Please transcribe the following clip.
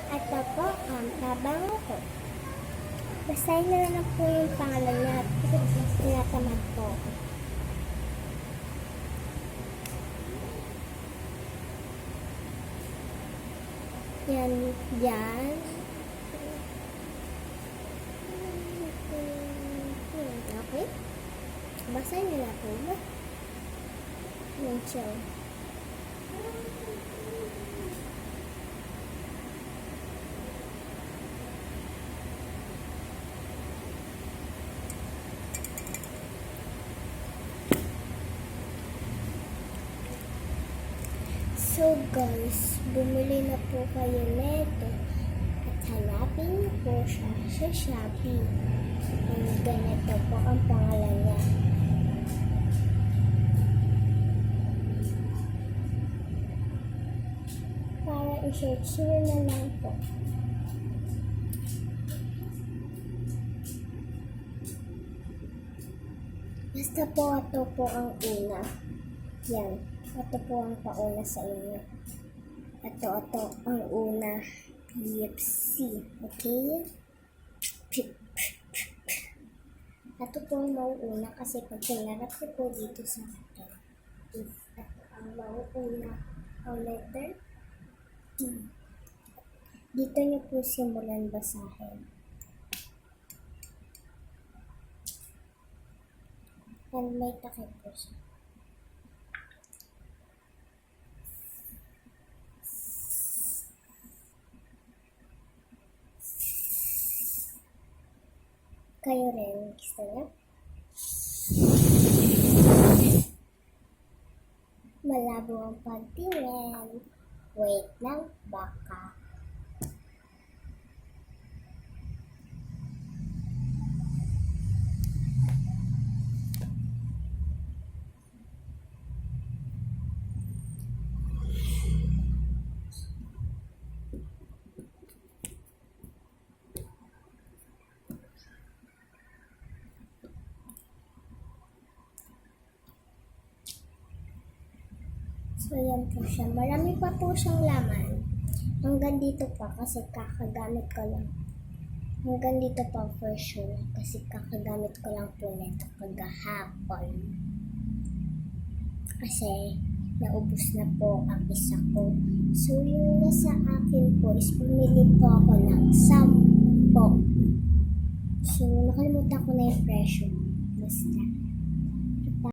Ito po ang pabango ko. Basahin na lang po yung pangalan niya at tinatamad po ako. Yan, yan. Okay. Basahin nila po ba? Yung chill. So guys, bumili na po kayo nito at hanapin niyo po siya sa Shopee. Ang ganito po ang pangalan niya. Para i-search nyo na lang po. Basta po ito po ang una. Yan. Ito po ang pauna sa inyo. Ito ang una. PFC. Okay? Ito po ang mauuna kasi pag pinarap ko po dito sa ito. Ito ang mauuna. Ang letter T. Dito nyo po simulan basahin. And may takip po siya. Kayo rin, gusto niyo? Malabo ang pagtingin. Wait lang, baka. So, yan po siya. Marami pa po siyang laman. Hanggang dito pa kasi kakagamit ko lang. Hanggang dito pa for sure kasi kakagamit ko lang po nito kagahapon. Kasi naubos na po ang isa ko. So, yung nasa akin po is pumili po ako ng 10. So, nakalimutan ko na yung presyo. Basta.